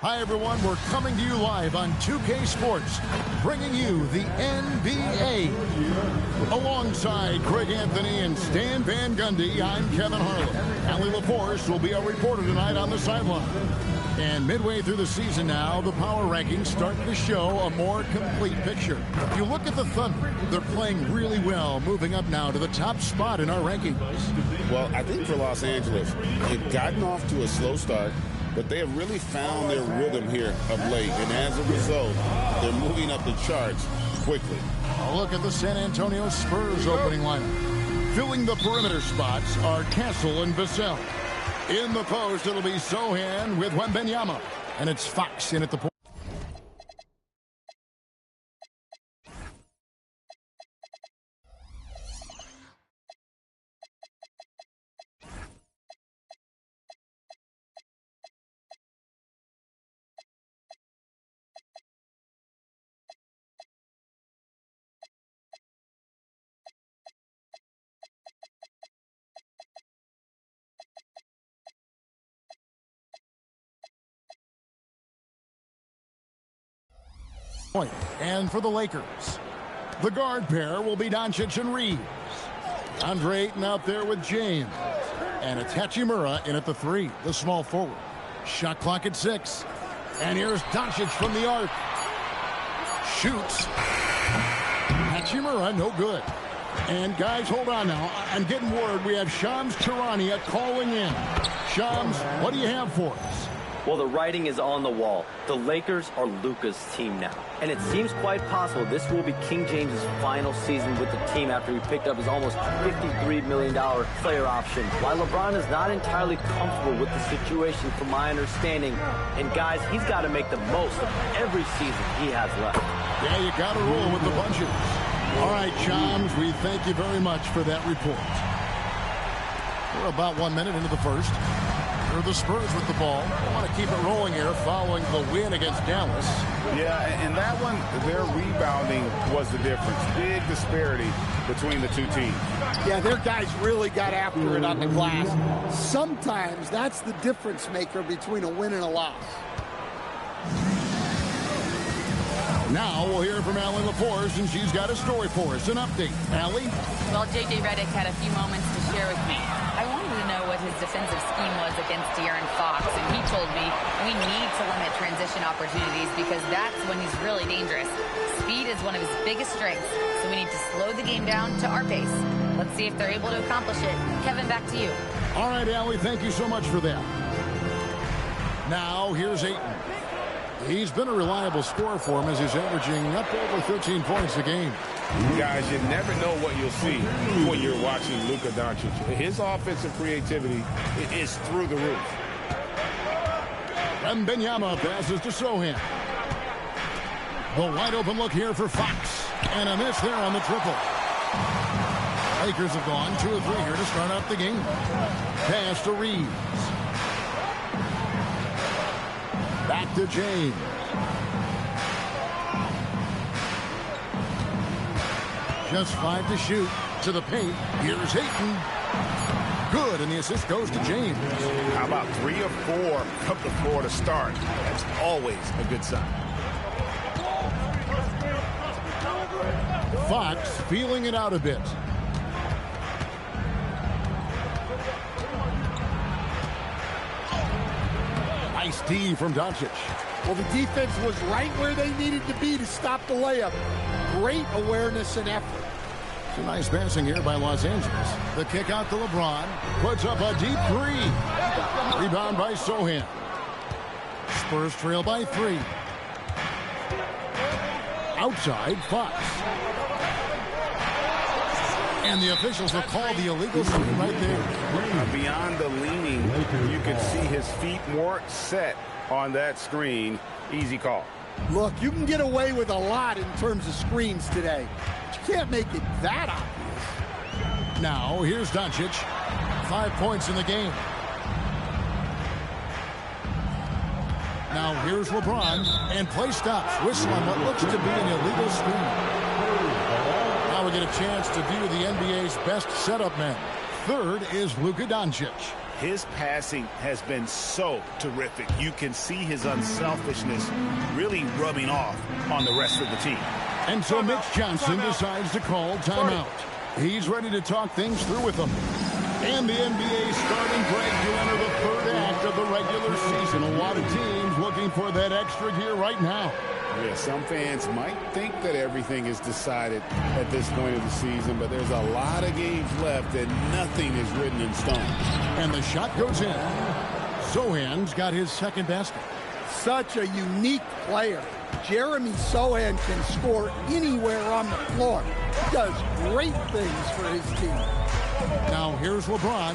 Hi, everyone. We're coming to you live on 2K Sports, bringing you the NBA. Alongside Craig Anthony and Stan Van Gundy, I'm Kevin Harlan. Allie LaForce will be our reporter tonight on the sideline. And midway through the season now, the power rankings start to show a more complete picture. If you look at the Thunder, they're playing really well, moving up now to the top spot in our rankings. Well, I think for Los Angeles, they've gotten off to a slow start, but they have really found their rhythm here of late. And as a result, they're moving up the charts quickly. A look at the San Antonio Spurs opening lineup. Filling the perimeter spots are Castle and Vassell. In the post, it'll be Sohan with Wembanyama. And it's Fox in at the point. And for the Lakers, the guard pair will be Doncic and Reeves. Andre Ayton out there with James. And it's Hachimura in at the 3, the small forward. Shot clock at 6. And here's Doncic from the arc. Shoots. Hachimura, no good. And guys, hold on now. I'm getting word we have Shams Charania calling in. Shams, what do you have for us? Well, the writing is on the wall. The Lakers are Luka's team now. And it seems quite possible this will be King James's final season with the team after he picked up his almost $53 million player option. While LeBron is not entirely comfortable with the situation from my understanding. And guys, he's got to make the most of every season he has left. Yeah, you got to roll with the punches. All right, Chams, we thank you very much for that report. We're about 1 minute into the first. Here are the Spurs with the ball. They want to keep it rolling here following the win against Dallas. Yeah, and that one, their rebounding was the difference. Big disparity between the two teams. Yeah, their guys really got after it on the glass. Sometimes that's the difference maker between a win and a loss. Now we'll hear from Allie LaForce, and she's got a story for us. An update. Allie? Well, J.J. Redick had a few moments to share with me. I wanted to know what his defensive scheme was against De'Aaron Fox, and he told me we need to limit transition opportunities because that's when he's really dangerous. Speed is one of his biggest strengths, so we need to slow the game down to our pace. Let's see if they're able to accomplish it. Kevin, back to you. All right, Allie, thank you so much for that. Now, here's Ayton. He's been a reliable scorer for him as he's averaging up over 13 points a game. Guys, you never know what you'll see when you're watching Luka Doncic. His offensive creativity is through the roof. Wembanyama passes to Sohan. The wide open look here for Fox. And a miss there on the triple. Lakers have gone 2 of 3 here to start out the game. Pass to Reeves. Back to James. Just 5 to shoot. To the paint. Here's Ayton. Good, and the assist goes to James. How about 3 of 4 up the floor to start? That's always a good sign. Fox feeling it out a bit. Nice D from Doncic. Well, the defense was right where they needed to be to stop the layup. Great awareness and effort. Some nice passing here by Los Angeles. The kick out to LeBron. Puts up a deep 3. Rebound by Sohan. Spurs trail by 3. Outside, Fox. And the officials will call the illegal screen right there. Beyond the leaning, you can see his feet more set on that screen. Easy call. Look, you can get away with a lot in terms of screens today. But you can't make it that obvious. Now, here's Doncic. 5 points in the game. Now, here's LeBron. And play stops. Whistle on what looks to be an illegal screen. Now we get a chance to view the NBA's best setup men. Third is Luka Doncic. His passing has been so terrific. You can see his unselfishness really rubbing off on the rest of the team. And so Mitch Johnson decides to call timeout. He's ready to talk things through with them. And the NBA starting break to enter the third act of the regular season. A lot of teams looking for that extra gear right now. Yeah, some fans might think that everything is decided at this point of the season, but there's a lot of games left and nothing is written in stone. And the shot goes in. Sohan's got his second basket. Such a unique player. Jeremy Sohan can score anywhere on the floor. He does great things for his team. Now here's LeBron.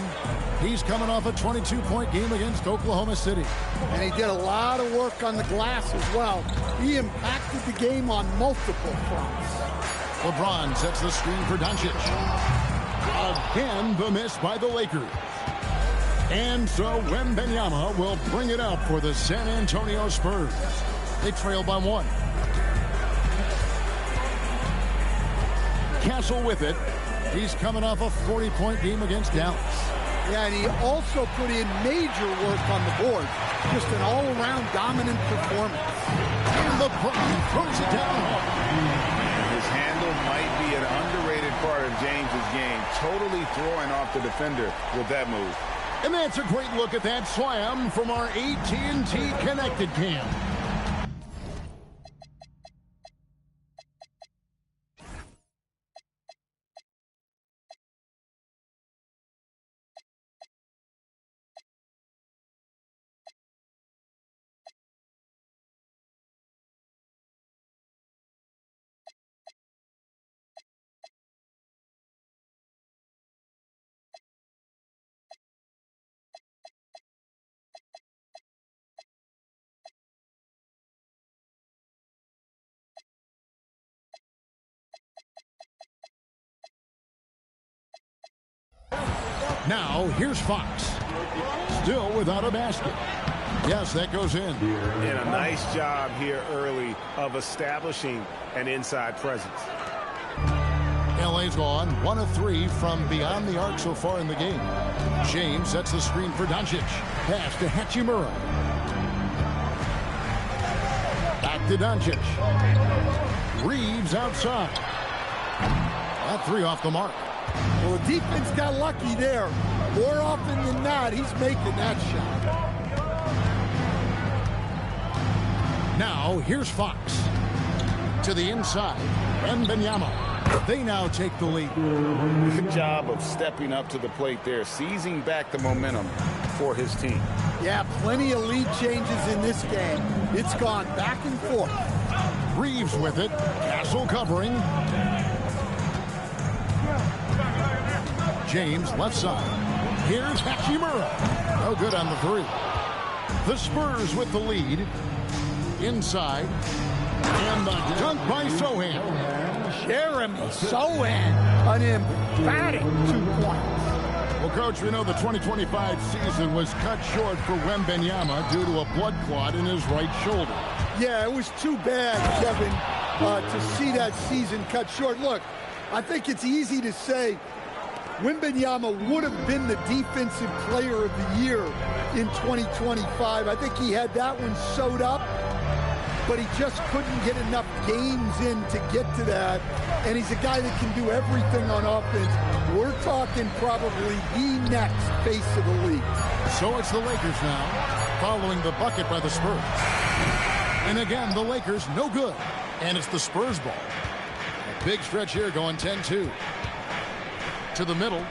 He's coming off a 22-point game against Oklahoma City. And he did a lot of work on the glass as well. He impacted the game on multiple fronts. LeBron sets the screen for Doncic. Again, the miss by the Lakers. And so Wembanyama will bring it up for the San Antonio Spurs. They trail by 1. Castle with it. He's coming off a 40-point game against Dallas. Yeah, and he also put in major work on the board. Just an all-around dominant performance. And LeBron throws it down. His handle might be an underrated part of James's game. Totally throwing off the defender with that move. And that's a great look at that slam from our AT&T Connected Cam. Now, here's Fox. Still without a basket. Yes, that goes in. And a nice job here early of establishing an inside presence. LA's gone 1 of 3 from beyond the arc so far in the game. James sets the screen for Doncic. Pass to Hachimura. Back to Doncic. Reeves outside. That 3 off the mark. Well, the defense got lucky there. More often than not, he's making that shot. Now, here's Fox. To the inside. Wembanyama. They now take the lead. Good job of stepping up to the plate there, seizing back the momentum for his team. Yeah, plenty of lead changes in this game. It's gone back and forth. Reeves with it. Castle covering. James left side. Here's Hachimura. No good on the 3. The Spurs with the lead. Inside. And the dunk by Sohan. Jeremy Sohan, an emphatic 2 points. Well, Coach, we know the 2025 season was cut short for Wembanyama due to a blood clot in his right shoulder. Yeah, it was too bad, Kevin, to see that season cut short. Look, I think it's easy to say Wembanyama would have been the defensive player of the year in 2025. I think he had that one sewed up, but he just couldn't get enough games in to get to that. And he's a guy that can do everything on offense. We're talking probably the next face of the league. So it's the Lakers now, following the bucket by the Spurs. And again, the Lakers no good. And it's the Spurs ball. A big stretch here going 10-2. To the middle.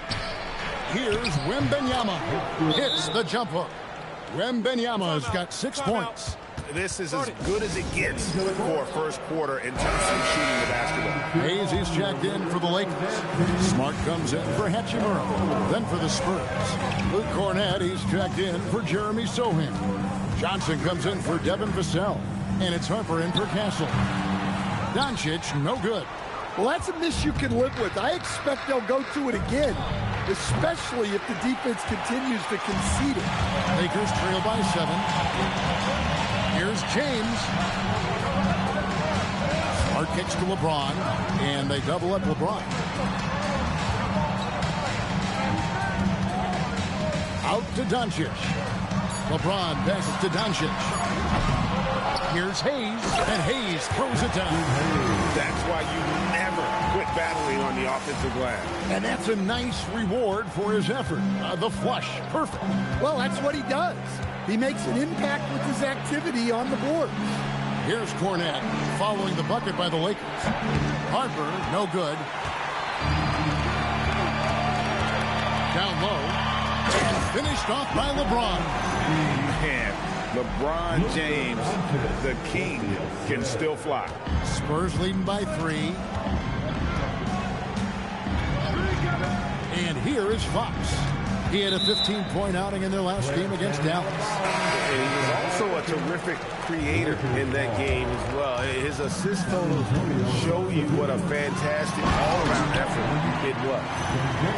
Here's Wembanyama. Hits the jump hook. Wembanyama's got 6 points. This is as good as it gets for first quarter in terms of shooting the basketball. Hayes, he's checked in for the Lakers. Smart comes in for Hachimura. Then for the Spurs. Luke Cornett, he's checked in for Jeremy Sohan. Johnson comes in for Devin Vassell. And it's Harper in for Castle. Doncic, no good. Well, that's a miss you can live with. I expect they'll go to it again, especially if the defense continues to concede it. Lakers trail by 7. Here's James. Smart kicks to LeBron, and they double up LeBron. Out to Doncic. LeBron passes to Doncic. Here's Hayes, and Hayes throws it down. That's why you never quit battling on the offensive glass. And that's a nice reward for his effort. The flush, perfect. Well, that's what he does. He makes an impact with his activity on the board. Here's Cornett following the bucket by the Lakers. Harper, no good. Down low. And finished off by LeBron. Man, LeBron James, the king, can still fly. Spurs leading by 3. And here is Fox. He had a 15-point outing in their last game against Dallas. And he was also a terrific creator in that game as well. His assist totals show you what a fantastic all-around effort it was.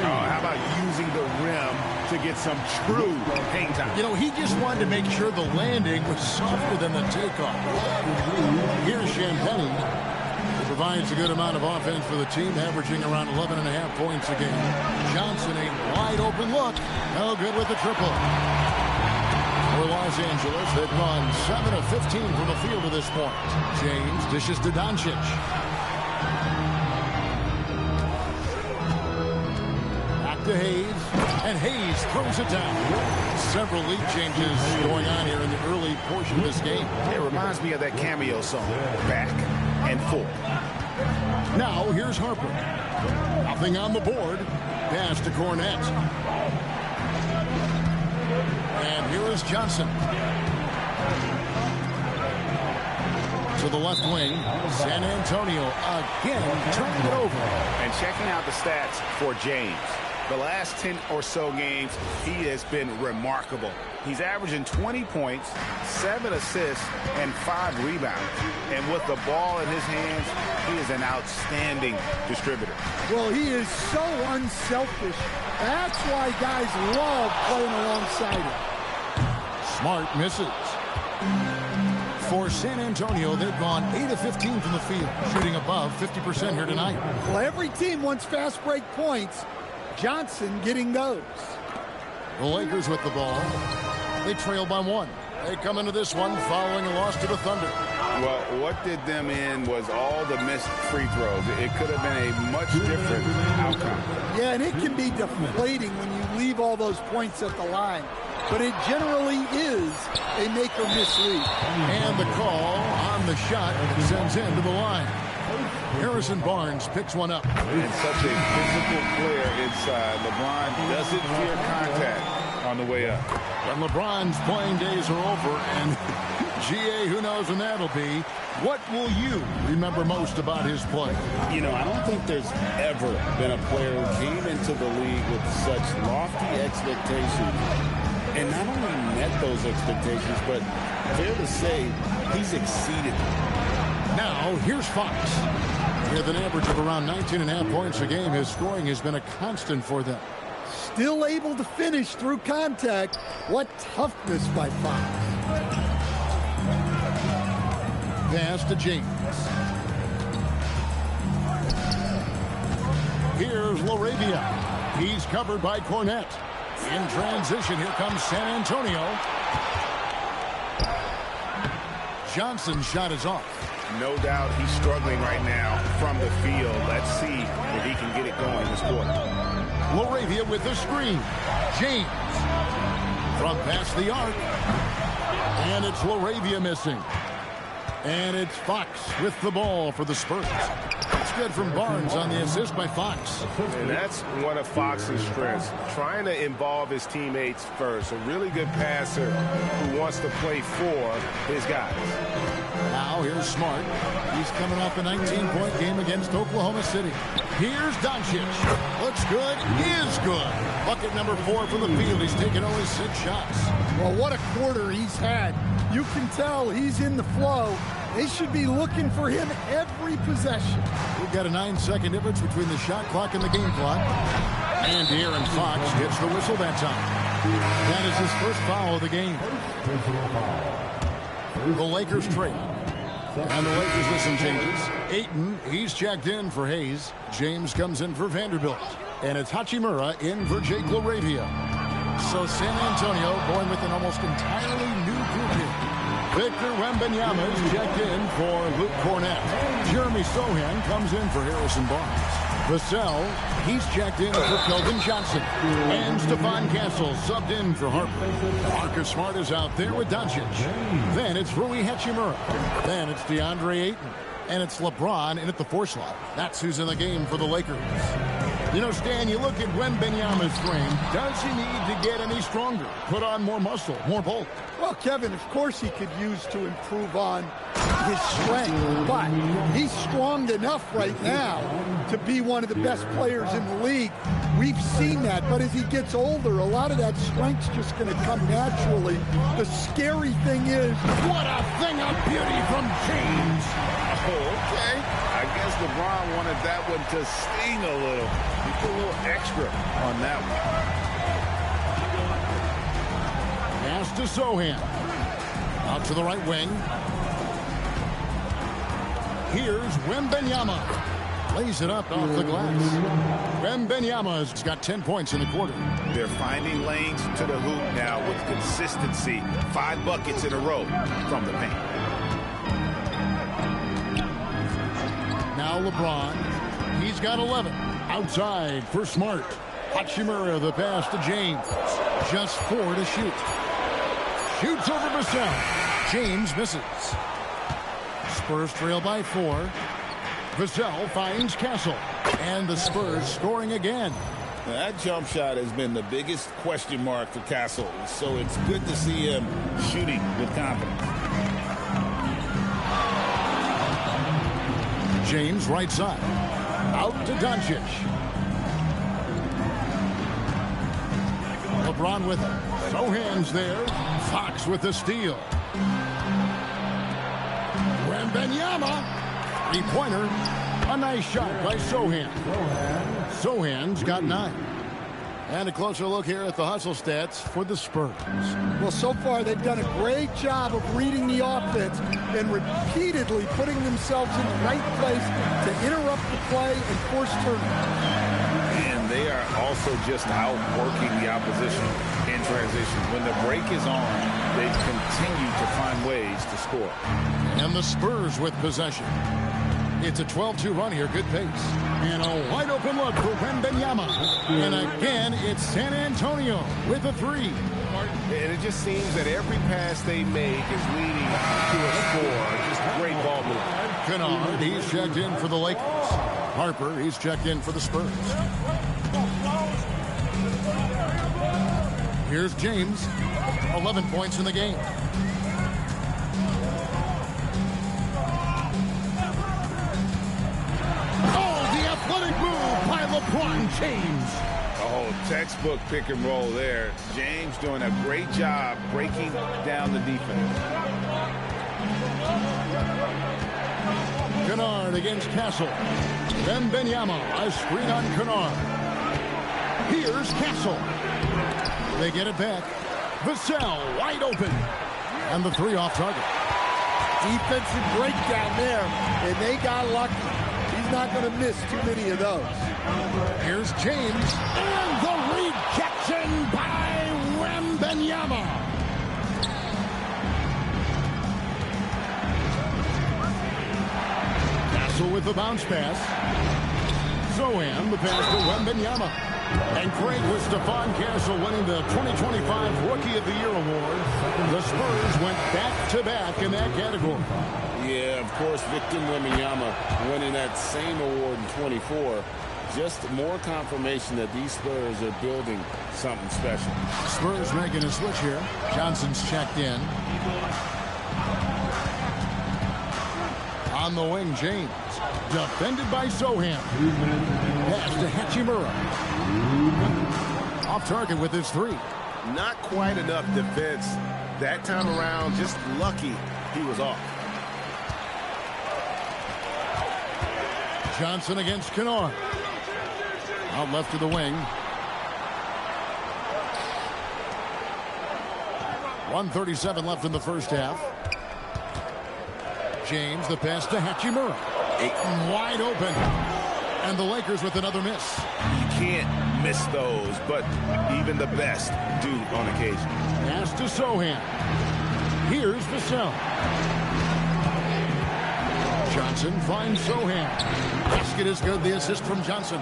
How about using the rim to get some true hang time? You know, he just wanted to make sure the landing was softer than the takeoff. Here's Champagnie. Provides a good amount of offense for the team, averaging around 11.5 points a game. Johnson, a wide open look. No good with the triple. For Los Angeles, they've gone 7 of 15 from the field to this point. James dishes to Doncic. Back to Hayes, and Hayes throws it down. Several lead changes going on here in the early portion of this game. It reminds me of that cameo song, Back and Forth. Now here's Harper. Nothing on the board. Pass to Cornett. And here is Johnson. To the left wing. San Antonio again turning it over. And checking out the stats for James. The last 10 or so games, he has been remarkable. He's averaging 20 points, 7 assists, and 5 rebounds. And with the ball in his hands, he is an outstanding distributor. Well, he is so unselfish. That's why guys love playing alongside him. Smart misses. For San Antonio, they've gone 8 of 15 from the field, shooting above 50% here tonight. Well, every team wants fast break points. Johnson getting those. The Lakers with the ball. They trail by 1. They come into this one following a loss to the Thunder. Well, what did them in was all the missed free throws. It could have been a much different outcome. Yeah, and it can be deflating when you leave all those points at the line. But it generally is a make-or-miss lead. And the call on the shot that sends him to the line. Harrison Barnes picks one up. And such a physical player inside. LeBron doesn't fear contact on the way up. And LeBron's playing days are over, and GA, who knows when that'll be. What will you remember most about his play? You know, I don't think there's ever been a player who came into the league with such lofty expectations and not only met those expectations, but fair to say, he's exceeded them. Now, here's Fox. With an average of around 19.5 points a game, his scoring has been a constant for them. Still able to finish through contact. What toughness by Fox. Pass to James. Here's LaRavia. He's covered by Cornette. In transition, here comes San Antonio. Johnson's shot is off. No doubt he's struggling right now from the field. Let's see if he can get it going this quarter. LaRavia with the screen. James from past the arc. And it's LaRavia missing. And it's Fox with the ball for the Spurs. It's good from Barnes on the assist by Fox. And that's one of Fox's strengths, trying to involve his teammates first. A really good passer who wants to play for his guys. Now here's Smart. He's coming off a 19-point game against Oklahoma City. Here's Doncic. Looks good. Is good. Bucket number 4 from the field. He's taken only 6 shots. Well, what a quarter he's had. You can tell he's in the flow. They should be looking for him every possession. We've got a 9-second difference between the shot clock and the game clock. And De'Aaron Fox gets the whistle that time. That is his first foul of the game. The Lakers trail. And the Lakers with some changes. Ayton, he's checked in for Hayes. James comes in for Vanderbilt. And it's Hachimura in for Jake LaRavia. So San Antonio going with an almost entirely new group here. Victor Wembanyama is checked in for Luke Cornette. Jeremy Sohan comes in for Harrison Barnes. Vassell, he's checked in for Kelvin Johnson. And Stephon Castle subbed in for Harper. Marcus Smart is out there with Doncic. Then it's Rui Hachimura. Then it's DeAndre Ayton. And it's LeBron in at the 4 slot. That's who's in the game for the Lakers. You know, Stan, you look at Wembanyama's frame. Does he need to get any stronger? Put on more muscle, more bulk? Well, Kevin, of course he could use to improve on his strength, but he's strong enough right now to be one of the best players in the league. We've seen that, but as he gets older, a lot of that strength's just going to come naturally. The scary thing is, what a thing of beauty from James. Oh, okay. I guess LeBron wanted that one to sting a little. He put a little extra on that one. Pass to Sohan. Out to the right wing. Here's Wembanyama. Lays it up off the glass. Wembanyama's got 10 points in the quarter. They're finding lanes to the hoop now with consistency. 5 buckets in a row from the paint. Now LeBron. He's got 11. Outside for Smart. Hachimura the pass to James. Just 4 to shoot. Shoots over Vassell. James misses. Spurs trail by 4. Vassell finds Castle. And the Spurs scoring again. Now, that jump shot has been the biggest question mark for Castle. So it's good to see him shooting with confidence. James right side. Out to Doncic. LeBron with it. Sohan's there. Fox with the steal. Wembanyama. Three-pointer. A nice shot by Sohan. Sohan's got 9. And a closer look here at the hustle stats for the Spurs. Well, so far they've done a great job of reading the offense and repeatedly putting themselves in the right place to interrupt the play and force turnovers. And they are also just outworking the opposition in transition. When the break is on, they continue to find ways to score. And the Spurs with possession. It's a 12-2 run here. Good pace. And a wide-open look for Wembanyama. And again, it's San Antonio with a 3. And it just seems that every pass they make is leading to a score. Just great ball movement. Kennard, he's checked in for the Lakers. Harper, he's checked in for the Spurs. Here's James. 11 points in the game. Move by LeBron James. Oh, textbook pick and roll there. James doing a great job breaking down the defense. Kennard against Castle. Wembanyama, a screen on Kennard. Here's Castle. They get it back. Vassell wide open. And the 3 off target. Defensive breakdown there, and they got lucky. Not going to miss too many of those. Here's James, and the rejection by Wembanyama. Castle with the bounce pass. Sohan, the pass to Wembanyama. And great with Stephon Castle winning the 2025 Rookie of the Year award. The Spurs went back-to-back in that category. Yeah, of course, Victor Wembanyama winning that same award in 24. Just more confirmation that these Spurs are building something special. Spurs making a switch here. Johnson's checked in. On the wing, James. Defended by Sohan. Pass to Hachimura. Off target with his 3. Not quite enough defense that time around. Just lucky he was off. Johnson against Kennard. Out left to the wing. 1:37 left in the first half. James, the pass to Hachimura. Wide open. And the Lakers with another miss. You can't miss those, but even the best do on occasion. Pass to Sohan. Here's Vassell. Johnson finds Sohan. Basket is good. The assist from Johnson.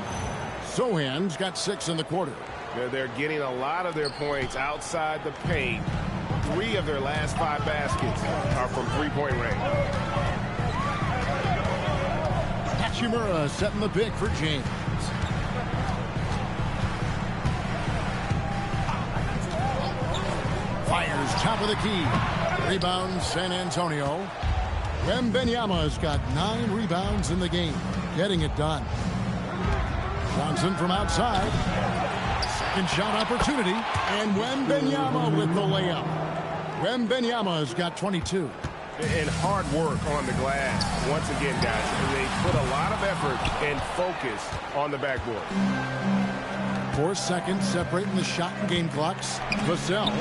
Sohan's got 6 in the quarter. They're getting a lot of their points outside the paint. 3 of their last 5 baskets are from three-point range. Hachimura setting the pick for James. Fires top of the key. Rebounds San Antonio. Wembanyama's got 9 rebounds in the game. Getting it done. Johnson from outside. Second shot opportunity. And Wembanyama with the layup. Wembanyama's got 22. And hard work on the glass. Once again, guys, they put a lot of effort and focus on the backboard. 4 seconds separating the shot and game clocks. Vassell.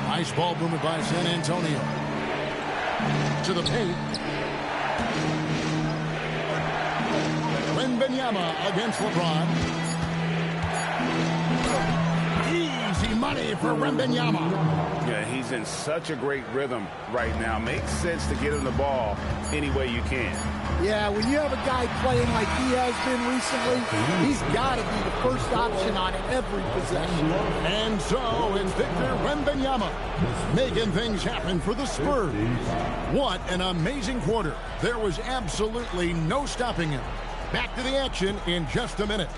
Nice ball movement by San Antonio. To the paint. Wembanyama against LeBron. Easy money for Wembanyama. Yeah, he's in such a great rhythm right now. Makes sense to get him the ball any way you can. Yeah, when you have a guy playing like he has been recently, he's got to be the first option on every possession. And so it's Victor Wembanyama making things happen for the Spurs. What an amazing quarter. There was absolutely no stopping him. Back to the action in just a minute.